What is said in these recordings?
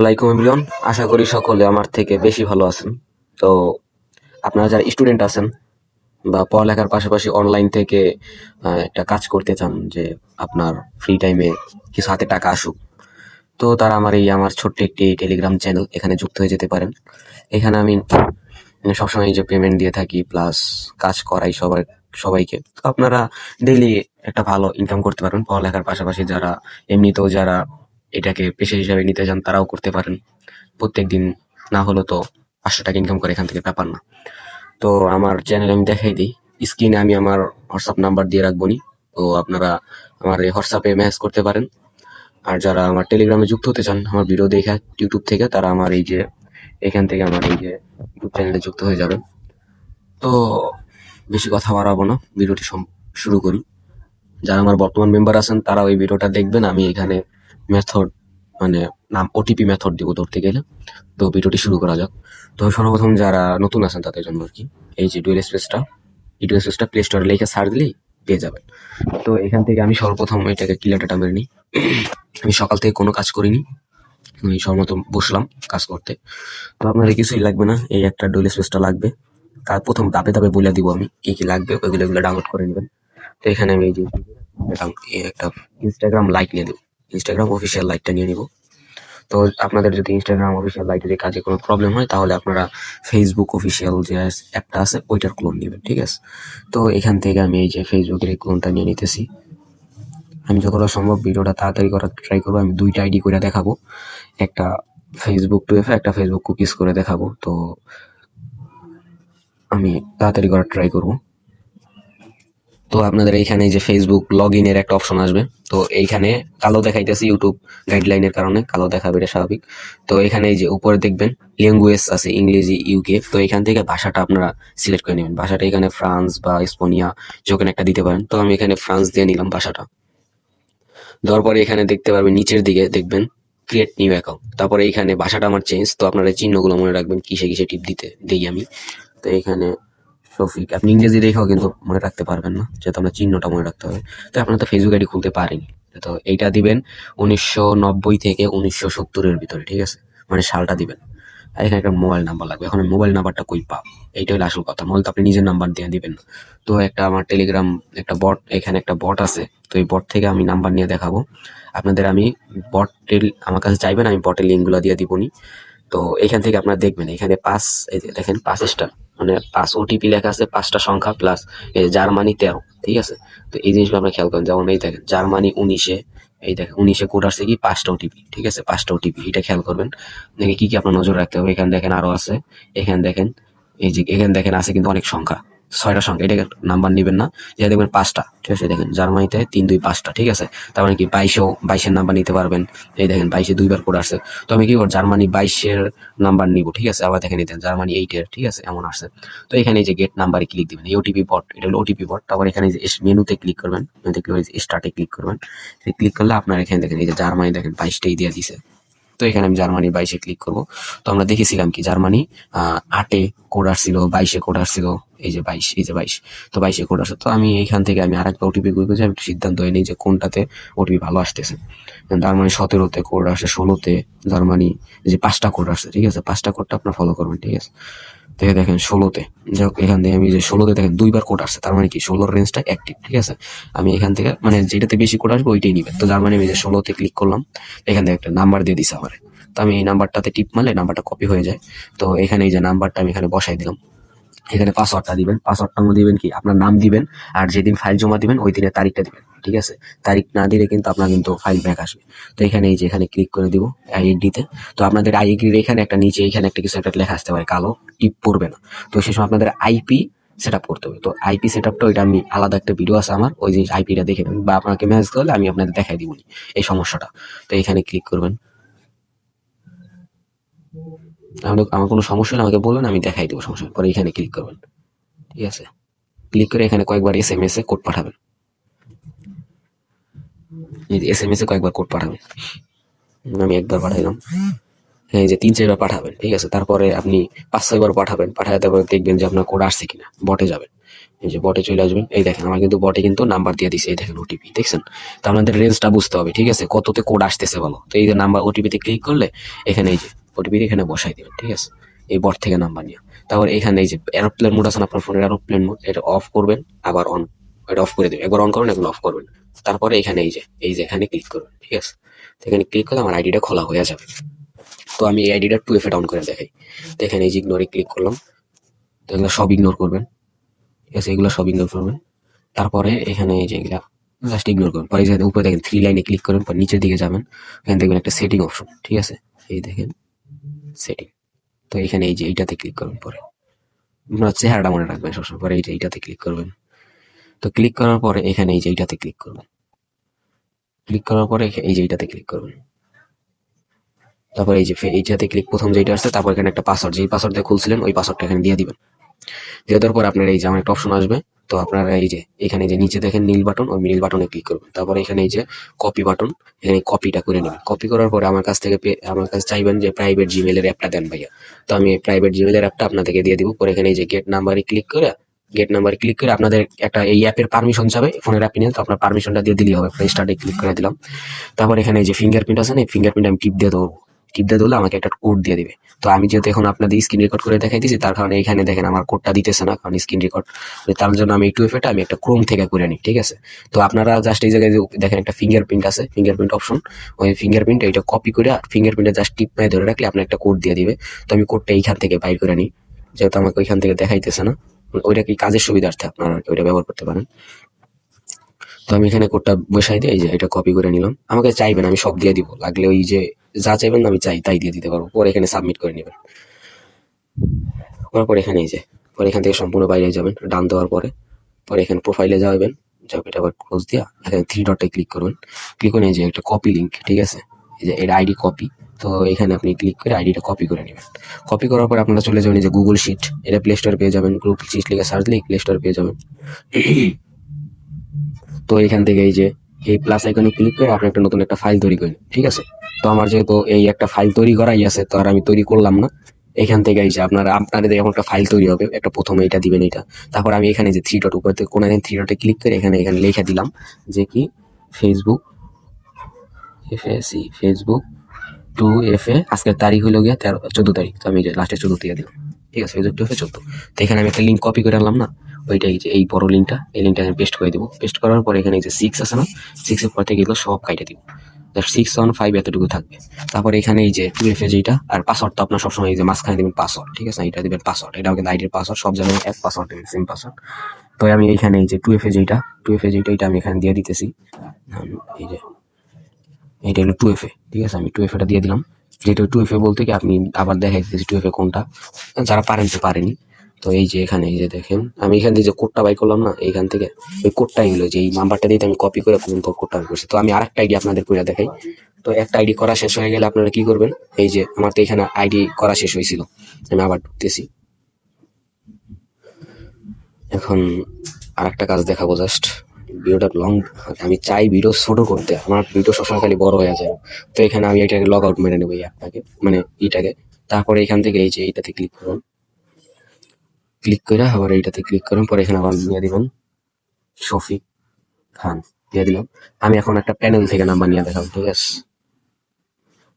আসসালামাইকুম এভরিওয়ান, আশা করি সকলে আমার থেকে বেশি ভালো আছেন। তো আপনারা যারা স্টুডেন্ট আছেন বা পড়ালেখার পাশাপাশি অনলাইন থেকে একটা কাজ করতে চান যে আপনার ফ্রি টাইমে কিছু হাতে টাকা আসুক, তো তারা আমার ছোট্ট একটি টেলিগ্রাম চ্যানেল এখানে যুক্ত হয়ে যেতে পারেন। এখানে আমি সবসময় এই যে পেমেন্ট দিয়ে থাকি প্লাস কাজ করাই সবাইকে। তো আপনারা ডেইলি একটা ভালো ইনকাম করতে পারবেন পড়ালেখার পাশাপাশি। যারা এমনিতেও যারা এটাকে পেশা হিসাবে নিতে চান তারাও করতে পারেন। প্রত্যেকদিন না হলেও তো 500 টাকা ইনকাম করে এখান থেকে, ব্যাপার না। তো আমার চ্যানেল আমি দেখাই দিই, স্ক্রিনে আমি আমার হোয়াটসঅ্যাপ নাম্বার দিয়ে রাখবো নি। তো আপনারা আমার এই হোয়াটসঅ্যাপে মেসেজ করতে পারেন। আর যারা আমার টেলিগ্রামে যুক্ত হতে চান আমার ভিডিও দেখে ইউটিউব থেকে, তারা আমার এই যে এখান থেকে আমার এই যে ইউটিউব চ্যানেলে যুক্ত হয়ে যাবেন। তো বেশি কথা বাড়াবো না, ভিডিওটি শুরু করি। যারা আমার বর্তমান মেম্বার আছেন তারা ওই ভিডিওটা দেখবেন। আমি এখানে মেথড মানে নাম ওটিপি মেথড দিব ধরতে গেলে। তো ভিডিওটি শুরু করা যাক। তো সর্বপ্রথম যারা নতুন আছেন তাদের জন্য আর কি, এই যে ডুয়েল স্পেসটা প্লে স্টোরে লিখে সার্চ দিলেই পেয়ে যাবেন। তো এখান থেকে আমি সর্বপ্রথম এটাকে ক্লিয়ার ডাটা মেরে নিই। আমি সকাল থেকে কোনো কাজ করিনি, আমি সর্বপ্রথম বসলাম কাজ করতে। তো আপনাদের কিছুই লাগবে না, এই একটা ডুয়েল স্পেসটা লাগবে। তার প্রথম ধাপে ধাপে বলে দিব আমি কি কি লাগবে, ওইগুলো ডাউনলোড করে নেবেন। তো এখানে আমি এই যে একটা ইনস্টাগ্রাম লাইট নিয়ে দেবো, ইনস্টাগ্রাম অফিসিয়াল লাইটটা নিয়ে নিব। তো আপনাদের যদি ইনস্টাগ্রাম অফিসিয়াল লাইটের কাজে কোনো প্রবলেম হয় তাহলে আপনারা ফেসবুক অফিসিয়াল যে অ্যাপটা আছে ওইটার ক্লোন নেবেন, ঠিক আছে? তো এখান থেকে আমি এই যে ফেসবুকের এই ক্লোনটা নিয়ে নিতেছি। আমি যতটা সম্ভব ভিডিওটা তাড়াতাড়ি করার ট্রাই করবো। আমি দুইটা আইডি করে দেখাবো, একটা ফেসবুক টু এফে, একটা ফেসবুক কুকিজ করে দেখাবো। তো আমি তাড়াতাড়ি করার ট্রাই করবো। তো আপনাদের এইখানে যে ফেসবুক লগ ইনের একটা অপশন আসবে। তো এইখানে কালো দেখাইতেছে ইউটিউব গাইডলাইনের কারণে কালো দেখাবে, এটা স্বাভাবিক। তো এখানে এই যে উপরে দেখবেন ল্যাঙ্গুয়েজ আছে ইংরেজি ইউকে। তো এখান থেকে ভাষাটা আপনারা সিলেক্ট করে নেবেন। ভাষাটা এখানে ফ্রান্স বা স্পোনিয়া যে কোনো একটা দিতে পারেন। তো আমি এখানে ফ্রান্স দিয়ে নিলাম ভাষাটা। দেওয়ার পরে এখানে দেখতে পারবেন নিচের দিকে দেখবেন ক্রিয়েট নিউ অ্যাকাউন্ট। তারপরে এখানে ভাষাটা আমার চেঞ্জ, তো আপনারা এই চিহ্নগুলো মনে রাখবেন কিসে কিসে টিপ দিতে দেই আমি। তো এখানে শফিক, আপনি ইংরেজি দেখেও কিন্তু মনে রাখতে পারবেন না, যেহেতু আপনার চিহ্নটা মনে রাখতে হবে। তো আপনার তো ফেসবুক আইডি খুলতে পারেনি, তো এইটা দিবেন 1990 থেকে 1970-এর ভিতরে, ঠিক আছে? মানে সালটা দিবেন। আর এখানে একটা মোবাইল নাম্বার লাগবে। এখন মোবাইল নাম্বারটা কই পাব, এইটা হলো আসল কথা। মোবাইল তো আপনি নিজের নাম্বার দিয়ে দিবেন না। তো একটা আমার টেলিগ্রাম একটা বট, এখানে একটা বট আছে। তো এই বট থেকে আমি নাম্বার নিয়ে দেখাবো আপনাদের। আমি বটের আমার কাছে চাইবেন, আমি বটের লিঙ্কগুলো দিয়ে দিবনি। তো এখান থেকে আপনারা দেখবেন এখানে পাঁচ, এই যে দেখেন 5 স্টার, মানে 5 ওটিপি লেখা আছে, 5টা সংখ্যা প্লাস জার্মানি 13, ঠিক আছে? তো এই জিনিসগুলো আপনারা খেয়াল করেন। যেমন এই দেখেন জার্মানি 19-এ, এই দেখেন 19-এ কোড আসছে কি 5টা ওটিপি, ঠিক আছে? 5টা ওটিপি, এটা খেয়াল করবেন। দেখে কি কি আপনার নজর রাখতে হবে। এখানে দেখেন আরো আছে, এখানে দেখেন, এই যে এখানে দেখেন আছে কিন্তু অনেক সংখ্যা, 6টা সংখ্যা। এটা নাম্বার নিবেন না, যে দেখবেন 5টা, ঠিক আছে? দেখেন জার্মানিতে 3 2 5টা, ঠিক আছে? তার মানে কি 22-এর নাম্বার নিতে পারবেন। এই দেখেন 22-এ দুইবার কোড আসছে। তো আমি কি করব, জার্মানি 22-এর নাম্বার নিব, ঠিক আছে? আবার দেখেন নিতেন জার্মানি 8-এর, ঠিক আছে? এমন আসছে। তো এখানে এই যে গেট নাম্বারে ক্লিক দিবেন, এই ওটিপি বট, এটা হলো ওটিপি বট। তারপর এখানে যে মেনুতে ক্লিক করবেন, মেনুতে ক্লিক করে স্টার্টে ক্লিক করবেন। ক্লিক করলে আপনার এখানে দেখেন এই যে জার্মানি দেখেন 22টাই দিয়ে দিছে। তো এখানে আমি জার্মানি 22-এ ক্লিক করব। তো আমরা দেখেছিলাম কি জার্মানি 8-এ কোড আসছিল, 22-এ কোড আসছিল। এই যে 22, এই যে 22, তো 22-এ কোড আসছে। তো আমি এইখান থেকে আমি আরেকটা ওটিপি গুলো যে আমি একটু সিদ্ধান্ত হয়ে নিই যে কোনটাতে ওটিপি ভালো আসতেছে। জার্মানি 17-তে কোড আসে, 16-তে জার্মানি যে 5টা কোড আসছে, ঠিক আছে? 5টা কোডটা আপনার ফলো করবেন, ঠিক আছে? দেখে দেখেন 16-তে, যাই হোক এখান থেকে আমি যে 16-তে দেখেন দুইবার কোড আসছে, তার মানে কি 16-র রেঞ্জটা অ্যাক্টিভ, ঠিক আছে? আমি এখান থেকে মানে যেটাতে বেশি কোড আসবে ওইটাই নিবেন। তো জার্মানি আমি যে 16-তে ক্লিক করলাম, এখান থেকে একটা নাম্বার দিয়ে দিছে আমার। তো আমি এই নাম্বারটাতে টিপ মারলে নাম্বারটা কপি হয়ে যায়। তো এখানে এই যে নাম্বারটা আমি এখানে বসাই দিলাম। এখানে পাসওয়ার্ডটা দিবেন। পাসওয়ার্ডটার মধ্যে দিবেন কি আপনার নাম দিবেন, আর যেদিন ফাইল জমা দিবেন ওই দিনের তারিখটা দিবেন, ঠিক আছে? তারিখ না দিলে কিন্তু আপনার কিন্তু ফাইল ব্যাক আসবে। তো এখানে এই যে এখানে ক্লিক করে দিব আইডিতে। তো আপনাদের আইডির এখানে একটা নিচে এখানে একটা কিছু একটা লেখা আসতে পারে, কালো টিপ পড়বে না। তো সেই সময় আপনাদের আইপি সেট আপ করতে হবে। তো আইপি সেট আপটা ওইটা আমি আলাদা একটা ভিডিও আছে আমার, ওই জিনিস আইপিটা দেখে নেবেন বা আপনাকে মেসেজ করলে আমি আপনাদের দেখাই দিব এই সমস্যাটা। তো এখানে ক্লিক করবেন। আমার কোনো সমস্যা হলে আমাকে বলবেন, আমি দেখাই দেবো, সমস্যা নেই। পরে এখানে ক্লিক করবেন, ঠিক আছে? ক্লিক করে এখানে কয়েকবার এসএমএস এ কোড পাঠাবেন। এই এসএমএস এ কয়েকবার কোড পাঠাবেন। আমি একবার পাঠাইলাম, হ্যাঁ, এই যে 3-4 বার পাঠাবেন, ঠিক আছে? তারপরে আপনি 5-6 বার পাঠাবেন, পাঠায় তারপরে দেখবেন যে আপনার কোড আসছে কিনা। বটে যাবেন, এই যে বটে চলে আসবেন। এই দেখেন আমার কিন্তু বটে কিন্তু নাম্বার দিয়ে দিছে, এই দেখেন ওটিপি দেখছেন? তো আপনাদের রেঞ্জটা বুঝতে হবে, ঠিক আছে? কততে কোড আসতেছে বলো। তো এই যে নাম্বার ওটিপিতে ক্লিক করলে এখানে এই যে ওটিপি এখানে বসাই দিবেন, ঠিক আছে? এই বট থেকে নাম্বার নিয়ে। তারপর এখানে এই যে এরোপ্লেন মোড আছে না আপনার ফোনের, এরোপ্লেন মোড, এটা অফ করবেন, আবার অন, এটা অফ করে দেবেন। একবার অন করবেন, একবার অফ করবেন। তারপরে এখানে এই যে এখানে ক্লিক করবেন, ঠিক আছে? তো এখানে ক্লিক করলে আমার আইডিটা খোলা হয়ে যাবে। তো আমি এই আইডিটা 2FA ডাউন করে দেখাই। তো এখানে এই যে ইগনোরে ক্লিক করলাম। তো এগুলো সব ইগনোর করবেন, ঠিক আছে? এগুলো সব ইগনোর করবেন। তারপরে এখানে এই যে এগুলা জাস্ট ইগনোর করবেন। পরে যে উপরে দেখেন 3 লাইনে ক্লিক করবেন, পর নিচের দিকে যাবেন, এখানে দেখবেন একটা সেটিং অপশন, ঠিক আছে? এই দেখেন সেটিং। তো এখানে এই যে এইটাতে ক্লিক করবেন। পরে আপনার চেহারাটা মনে রাখবেন সবসময়। পরে এই যে এইটাতে ক্লিক করবেন। তো ক্লিক করার পরে এখানে এই যে এইটাতে ক্লিক করবেন। ক্লিক করার পরে এই যে এইটাতে ক্লিক করবেন। তারপর এই যে এইটাতে ক্লিক, প্রথম যেটা আসছে, তারপর এখানে একটা পাসওয়ার্ড, যেই পাসওয়ার্ড দিয়ে খুলছিলেন ওই পাসওয়ার্ডটা এখানে দিয়ে দিবেন। দিয়ে দেওয়ার পর আপনার এই যে আমার একটা অপশন আসবে। তো আপনারা এই যে এখানে যে নিচে দেখেন নীল বাটন, ওই নীল বাটনে ক্লিক করবেন। তারপরে এখানে এই যে কপি বাটন, এখানে কপিটা করে নেবেন। কপি করার পরে আমার কাছ থেকে আমার কাছে চাইবেন যে প্রাইভেট জিমেলের অ্যাপটা দেন ভাইয়া। তো আমি প্রাইভেট জিমেলের অ্যাপটা আপনাদেরকে দিয়ে দিব। পরে এখানে এই যে গেট নাম্বারে ক্লিক করে আপনাদের একটা এই অ্যাপের পারমিশন যাবে ফোনের অ্যাপে নিয়ে। তো আপনার পারমিশনটা দিয়ে দিলেই হবে। স্টার্টে ক্লিক করে দিলাম। তারপর এখানে এই যে ফিঙ্গারপ্রিন্ট আছে না, এই ফিঙ্গারপ্রিন্ট আমি টিপ দিয়ে দেবো। টিপ দিয়ে দিলে আমাকে একটা কোড দিয়ে দিবে। তো আমি যেহেতু এখন আপনাদের স্ক্রিন রেকর্ড করে দেখাই দিয়েছি, তার কারণে এখানে দেখেন আমার কোডটা দিতেছে না, কারণ স্ক্রিন রেকর্ড। তার জন্য আমি এই 2FA টা আমি একটা ক্রোম থেকে করে নিই, ঠিক আছে? তো আপনারা জাস্ট এই জায়গায় যে দেখেন একটা ফিঙ্গারপ্রিন্ট আছে, ফিঙ্গারপ্রিন্ট অপশন, ওই ফিঙ্গারপ্রিন্ট এটা কপি করে ফিঙ্গারপ্রিন্টে জাস্ট টিপ মেরে ধরে রাখলে আপনার একটা কোড দিয়ে দিবে। তো আমি কোডটা এইখান থেকে বাইর করে নিই, যেহেতু আমাকে ওইখান থেকে দেখাইতেছে না। ওইটা কি কাজের সুবিধার্থে আপনারা ওইটা ব্যবহার করতে পারেন। তো আমি এখানে কোডটা বসাই দিয়ে এই যে এটা কপি করে নিলাম। আমাকে চাইবেন আমি সব দিয়ে দিব, লাগলে ওই যে যা চাইবেন আমি চাই তাই দিয়ে দিতে পারবো। পরে এখানে সাবমিট করে নেবেন। করার পর এখানে এই যে পরে এখান থেকে সম্পূর্ণ বাইরে যাবেন, ডান দেওয়ার পরে পরে এখানে প্রোফাইলে যাবেন। যাবে এটা আবার ক্লোজ দিয়া এখানে 3 ডটে ক্লিক করবেন। ক্লিক করে এই যে একটা কপি লিঙ্ক, ঠিক আছে? এই যে এটা আইডি কপি। তো এখানে আপনি ক্লিক করে আইডিটা কপি করে নেবেন। কপি করার পর আপনারা চলে যাবেন এই যে গুগল শিট, এটা প্লে স্টোরে পেয়ে যাবেন। গ্রুপ শিট লিখে সার্চ দিলে প্লে স্টোরে পেয়ে যাবেন। তো এখান থেকে এই যে এই প্লাস আইকনে ক্লিক করে আপনি একটা নতুন একটা ফাইল তৈরি করেন, ঠিক আছে? তো আমার যেহেতু এই একটা ফাইল তৈরি করাই আছে, তো আর আমি তৈরি করলাম না। এখান থেকে এই যে আপনাদের যখন একটা ফাইল তৈরি হবে, একটা প্রথমে এটা দিবেন এটা। তারপর আমি এখানে যে 3 ডট উপরে কোন 3 ডটে ক্লিক করে এখানে লিখে দিলাম যে কি ফেসবুক ফেসবুক 2FA, আজকের তারিখ হলো গিয়া 14 তারিখ। তো আমি লাস্টে 14 দিয়ে দিলাম, ঠিক আছে? Facebook 2FA 14। তো এখানে আমি একটা লিঙ্ক কপি করে আনলাম না, ওইটাই যে এই বড় লিঙ্কটা, এই লিঙ্কটা আমি পেস্ট করে দিব। পেস্ট করার পরে এখানে যে 6 আছে না, 6 এর পর থেকে এগুলো সব কাইটে দিব। 615 এতটুকু থাকবে। তারপরে এখানে এই যে 2FA যেটা, আর পাসওয়ার্ড তো আপনার সবসময় এই যে মাঝখানে দিবেন পাসওয়ার্ড, ঠিক আছে? এটা দিবেন পাসওয়ার্ড, এটাও কিন্তু আইডির পাসওয়ার্ড, সব জায়গায় এক পাসওয়ার্ড দিবেন, সেম পাসওয়ার্ড। তো আমি এইখানে এই যে 2FA যেটা এটা আমি এখানে দিয়ে দিতেছি। এই যে এটা হলো 2FA, ঠিক আছে? আমি 2FA টা দিয়ে দিলাম। যেটা 2FA বলতে কি আপনি আবার দেখাই দিতেছি 2FA কোনটা, যারা পারেন তো পারেনি। তো এই যে এখানে এই যে দেখেন আমি এখান থেকে যে কোডটা বাই করলাম না, এইখান থেকে ওই কোডটাই হলো যে এই নাম্বারটা দিয়ে আমি কপি করে কোডটা করছি। তো আমি আরেকটা আইডি আপনাদের করে দেখাই। তো একটা আইডি করা শেষ হয়ে গেলে আপনারা কি করবেন, এই যে আমার তো এখানে আইডি করা শেষ হয়েছিল, আমি আবার ঢুকতেছি। এখন আরেকটা কাজ দেখাবো জাস্ট। ভিডিওটা লং, আমি চাই ভিডিও ছোট করতে, আমার ভিডিও সবসময় খালি বড় হয়ে যায়। তো এখানে আমি এটাকে লগ আউট মেরে নেবো, এই অ্যাপটাকে মানে এইটাকে। তারপরে এখান থেকে এই যে এইটাতে ক্লিক করুন, ক্লিক করে আবার এইটাতে ক্লিক করুন। পরে এখানে আবার দিয়ে দিবেন শফিক খান, দিয়ে দিলাম। আমি এখন একটা প্যানেল থেকে নাম্বার নিয়ে দেখাবো, ঠিক আছে?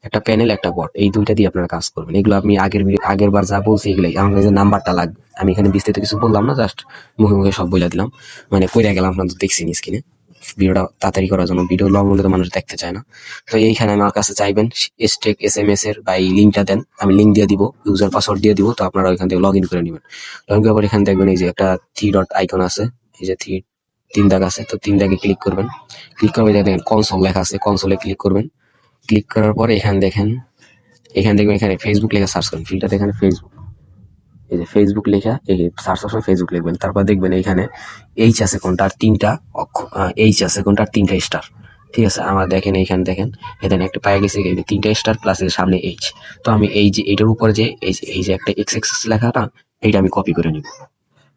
একটা প্যানেল একটা বট, এই দুইটা দিয়ে আপনারা কাজ করবেন। এগুলো আমি আগের বার যা বলছি এগুলাই, আমার কাছে নাম্বারটা লাগবে। আমি এখানে বিস্তারিত কিছু বললাম না, জাস্ট মুখে মুখে সব বলে দিলাম, মানে কইরা গেলাম। আপনারা তো দেখছেন স্ক্রিনে। ভিডিওটা তাড়াতাড়ি করার জন্য, ভিডিও লং হলে তো মানুষ দেখতে চায় না। তো এইখানে আমার কাছে চাইবেন স্টেক SMS এর বা এই লিঙ্কটা দেন, আমি লিঙ্ক দিয়ে দিব, ইউজার পাসওয়ার্ড দিয়ে দিব। তো আপনারা ওইখান থেকে লগ ইন করে নেবেন। লগ ইন করার পর এখানে দেখবেন এই যে একটা 3 ডট আইকন আছে, এই যে 3 দাগ আছে। তো 3 দাগে ক্লিক করবেন। ক্লিক করে দেখেন কনসোল লেখা আছে, কনসোলে ক্লিক করবেন। ক্লিক করার পরে এখানে দেখেন, এখানে দেখবেন এখানে ফেসবুক লেখা সার্চ করেন, ফিল্টার এখানে ফেসবুক, এই যে ফেসবুক লেখা, এই সার্চ অপশনে ফেসবুক লিখবেন। তারপর দেখবেন এইখানে এইচ আছে কোনটা, আর 3টা এইচ আছে কোনটা, আর 3টা স্টার, ঠিক আছে? আমার দেখেন এইখানে দেখেন এখানে একটা পায়ে গেছে 3টা স্টার প্লাস এর সামনে এইচ। তো আমি এই যে এইটার উপরে যে এই যে একটা এক্স লেখাটা, এইটা আমি কপি করে নিব।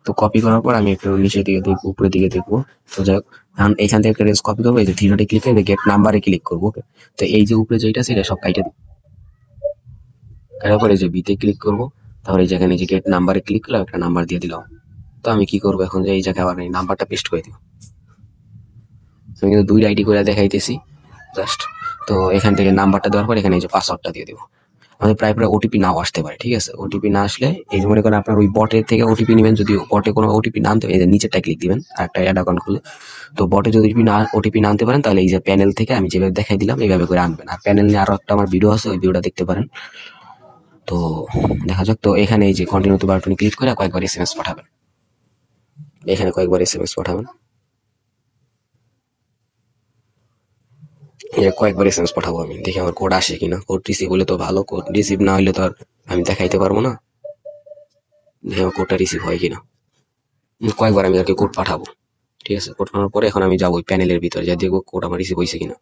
তো কপি করার পর আমি একটু নিচের দিকে দেখবো, উপরের দিকে দেখবো। তো যাই হোক, এখন এইখান থেকে একটা রেঞ্জ কপি করবো, এই যে 3 ডটে ক্লিক করে গেট নাম্বারে ক্লিক করবো। তো এই যে উপরে যেটা আছে এটা সব কাইটে করার পরে যে বিতে ক্লিক করবো, তারপরে এই যেখানে যে গেট নাম্বারে ক্লিক করলাম, একটা নাম্বার দিয়ে দিলাম। তো আমি কি করবো এখন, যে এই জায়গায় আবার এই নাম্বারটা পেস্ট করে দিব। আমি কিন্তু 2 আইডি করে দেখাইতেছি জাস্ট। তো এখান থেকে নাম্বারটা দেওয়ার পর এখানে এই যে পাসওয়ার্ডটা দিয়ে দিব। আমাদের প্রায় প্রায় ওটিপি নাও আসতে পারে, ঠিক আছে? ওটিপি না আসলে এই যে মনে করেন আপনার ওই বটের থেকে ওটিপি নেবেন, যদি বটে কোনো ওটিপি না আনতে, এই যে নিচেরটা ক্লিক দিবেন আর একটা অ্যাড অ্যাকাউন্ট খুলে। তো বটে যদি ওটিপি না আনতে পারেন, তাহলে এই যে প্যানেল থেকে আমি যেভাবে দেখাই দিলাম এইভাবে করে আনবেন। আর প্যানেল নিয়ে আরো একটা আমার ভিডিও আছে, ওই ভিডিওটা দেখতে পারেন। তো দেখা যাক। তো এখানে এই যে কন্টিনিউ টু বাটনে ক্লিক করে কয়েকবার এসএমএস পাঠাবেন, এখানে কয়েকবার এসএমএস পাঠাবেন, কয়েকবার এসএমএস পাঠাবো আমি, দেখি আমার কোড আসে কিনা। কোড রিসিভ হলে তো ভালো, কোড রিসিভ না হলে তো আর আমি দেখাইতে পারবো না। দেখি আমার কোডটা রিসিভ হয় কিনা। কয়েকবার আমি আর কি কোড পাঠাবো, ঠিক আছে? কোড পাঠানোর পরে এখন আমি যাবো ওই প্যানেলের ভিতরে, যা দেখবো কোড আমার রিসিভ হয়েছে কিনা।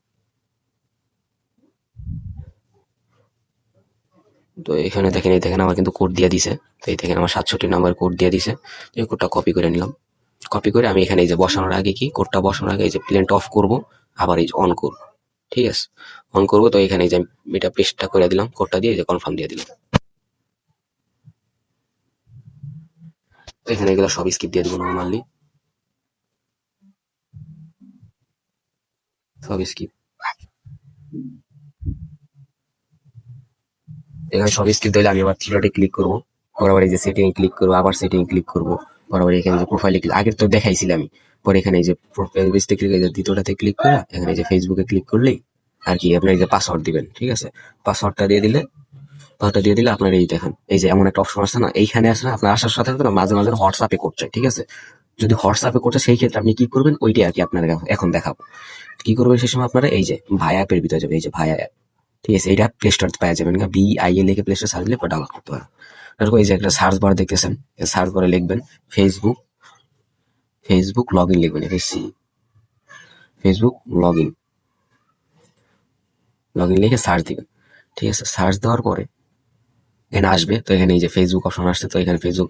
তো এখানে দেখেন, এই দেখেন আমার কিন্তু কোড দিয়ে দিছে। তো এই দেখেন আমার 67 নাম্বার কোড দিয়ে দিছে। এই কোডটা কপি করে নিলাম। কপি করে আমি এখানে এই যে বসানোর আগে, কি কোডটা বসানোর আগে এই যে প্লেনটা অফ করব, আবার এই যে অন করব, ঠিক আছে? অন করবো। তো এখানে এই যে এটা পেস্টটা করে দিলাম, কোডটা দিয়ে এই যে কনফার্ম দিয়ে দিলাম। তো এখানে এগুলো সব স্কিপ দিয়ে দেবো নর্মালি, সব স্কিপ। এখানে সব স্কিপ দিলে আমি আবার থ্রি ডটে ক্লিক করবো, বরাবর এই যে সেটিং ক্লিক করবো, আবার সেটিং ক্লিক করবো, বরাবর এখানে যে প্রোফাইলে ক্লিক, আগের তো দেখাইছিলাম আমি। পরে এখানে এই যে পেজে ক্লিক, দ্বিতীয়টাতে ক্লিক করে এখানে এই যে ফেসবুকে ক্লিক করলেই আর কি আপনার এই যে পাসওয়ার্ড দিবেন, ঠিক আছে? পাসওয়ার্ডটা দিয়ে দিলে, আপনার এই দেখেন এই যে এমন একটা অপশন আসছে না, এইখানে আসে না, আপনার আসার সাথে সাথে না মাঝে মাঝে হোয়াটসঅ্যাপে করছে, ঠিক আছে? যদি হোয়াটসঅ্যাপে করছে সেই ক্ষেত্রে আপনি কি করবেন, ওইটাই আর কি আপনার এখন দেখাবো। কি করবেন সেই সময়, আপনারা এই যে ভায়া অ্যাপের ভিতরে যাবে, এই যে ভায়া অ্যাপ, ঠিক আছে? এটা প্লে স্টোর পাওয়া যাবেন, BIA লিখে প্লে স্টোর সার্চ দিলে ডাউনলোড করতে পারেন। তারপর এই যে একটা সার্চ বার দেখতেছেন, সার্চ বারে লিখবেন ফেসবুক, লগ ইন লিখবেন, ফেসবুক লগ ইন লিখে সার্চ দিবেন, ঠিক আছে? সার্চ দেওয়ার পরে এখানে আসবে। তো এখানে এই যে ফেসবুক অপশন আসছে। তো এখানে ফেসবুক,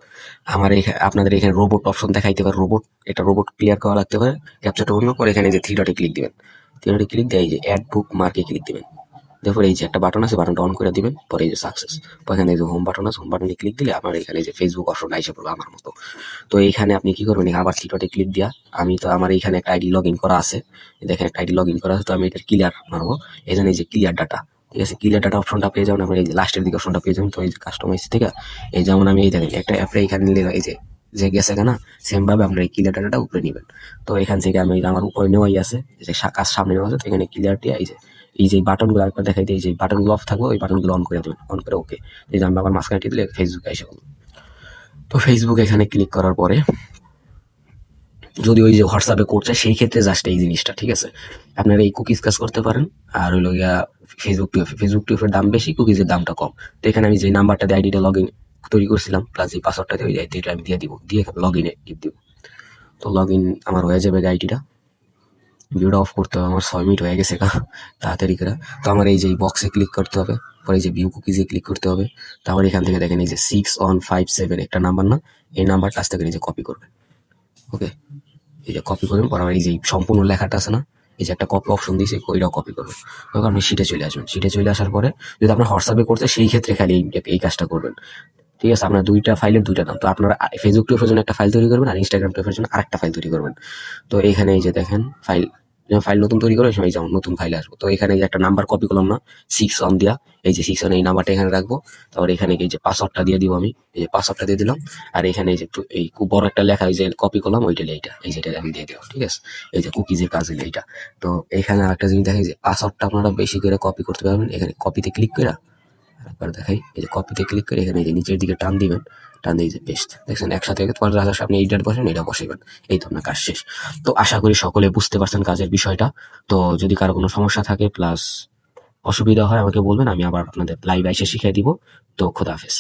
আমার এখানে আপনাদের এখানে রোবট অপশন দেখাইতে পারে, রোবট, এটা রোবট ক্লিয়ার করা লাগতে পারে, ক্যাপচারটা অন্য পরে এখানে যে থ্রি ডটে ক্লিক দিবেন, থ্রি ডটে ক্লিক দিয়ে এই যে অ্যাড বুক মার্কে ক্লিক দিবেন। তারপর এই যে একটা বাটন আছে, বাটনটা অন করে দিবেন, পরে এই যে সাকসেস। এখানে এই যে হোম বাটন আছে, হোম বাটনে ক্লিক দিলে আপনার এখানে যে ফেসবুক অপশন আইসা পড়বে আমার মতো। তো এইখানে আপনি কি করবেন, আবার থ্রি ডটে ক্লিক দিয়া, আমি তো আমার এখানে একটা আইডি লগ ইন করা আছে, দেখেন একটা আইডি লগ ইন করা আছে। তো আমি এটা ক্লিয়ার মারবো, এই জন্য এই যে ক্লিয়ার ডাটা, ঠিক আছে? ক্লিয়ার ডাটা অপশনটা পেয়ে যাবেন, আমরা এই যে লাস্টের দিকে অপশনটা পেয়ে যাবেন। তো এই যে কাস্টমাইজ থেকে এই যেমন আমি এই দেখেন একটা অ্যাপে এখানে নিলে এই যে যে গেছে না, সেম ভাবে আপনার এই ক্লিয়ার ডাটাটা উপরে নেবেন। তো এখান থেকে আমি আমার উপরে নেওয়াই আছে, যে কাজ সামনে নেওয়া আছে। তো এখানে ক্লিয়ার দিয়ে এই যে বাটনগুলো একবার দেখাই দিই, যে বাটনগুলো অফ থাকবে, ওই বাটনগুলো অন করে দেবেন, অন করে ওকে। এই যে আমি আবার মাঝখানে টিপলে ফেসবুকে এসে বলবো। তো ফেসবুক এখানে ক্লিক করার পরে যদি ওই যে হোয়াটসঅ্যাপে করছে, সেই ক্ষেত্রে জাস্ট এই জিনিসটা, ঠিক আছে? আপনারা এই কুকিজ কাজ করতে পারেন। আর হইলো গিয়া ফেসবুক টুয়েফের দাম বেশি, কুকিজের দামটা কম। তো এখানে আমি যে নাম্বারটা দিয়ে আইডিটা লগ ইন তৈরি করছিলাম, প্লাস এই পাসওয়ার্ডটা দিয়ে ওই আইডিটা আমি দিয়ে দিব, দিয়ে লগ ইনে টিপ দিব। তো লগ ইন আমার হয়ে যাবে আইডিটা। ভিডিওটা অফ করতে হবে, আমার 6 মিনিট হয়ে গেছে তাড়াতাড়ি করে। তো আমার এই যে বক্সে ক্লিক করতে হবে, পরে এই যে ভিউ কুকিজে ক্লিক করতে হবে। তারপর এখান থেকে দেখেন এই যে 6157 একটা নাম্বার না, এই নাম্বারটা আস্তে করে এই যে কপি করবে, ওকে? এই যে কপি করবেন, পরে এই যে সম্পূর্ণ লেখাটা আছে না, এই যে একটা কপি অপশন দিয়েছে, ওইটাও কপি করবেন। তখন আপনি শিটে চলে আসবেন। শিটে চলে আসার পরে যদি আপনার হোয়াটসঅ্যাপে করতে, সেই ক্ষেত্রে খালি এই কাজটা করবেন, ঠিক আছে? আপনার দুইটা ফাইলের দুইটা নাম। তো আপনারা ফেসবুক টুইটারের জন্য একটা ফাইল তৈরি করবেন, আর ইনস্টাগ্রাম টুইটারের জন্য আরেকটা ফাইল তৈরি করবেন। তো এখানে এই যে দেখেন ফাইল নতুন তৈরি করে সময় যেমন নতুন ফাইলে আসবো। তো এখানে যে একটা নাম্বার কপি করলাম না, 6 দিয়া, এই যে 6 এই নাম্বারটা এখানে রাখবো। তারপর এখানে এই যে পাসওয়ার্ডটা দিয়ে দিব আমি, এই যে পাসওয়ার্ডটা দিয়ে দিলাম। আর এখানে এই যে এই খুব বড় একটা লেখা, এই যে কপি করলাম, ওইটা এইটা, এই যেটা আমি দিয়ে দেবো, ঠিক আছে? এই যে কুকিজের কাজ হলো এইটা। তো এখানে আরেকটা জিনিস দেখেন, যে পাসওয়ার্ডটা আপনারা বেশি করে কপি করতে পারবেন। এখানে কপিতে ক্লিক করে একবার দেখাই, এই যে কপিতে ক্লিক করে এখানে এই যে নিচের দিকে টান দিবেন, টান দিয়ে যে পেস্ট, দেখছেন একসাথে আপনি এইটার বসেন, এটা বসাইবেন, এই তো আপনার কাজ শেষ। তো আশা করি সকলে বুঝতে পারছেন কাজের বিষয়টা। তো যদি কারো কোনো সমস্যা থাকে প্লাস অসুবিধা হয়, আমাকে বলবেন, আমি আবার আপনাদের লাইভ এসে শিখিয়ে দিব। তো খোদা হাফেজ।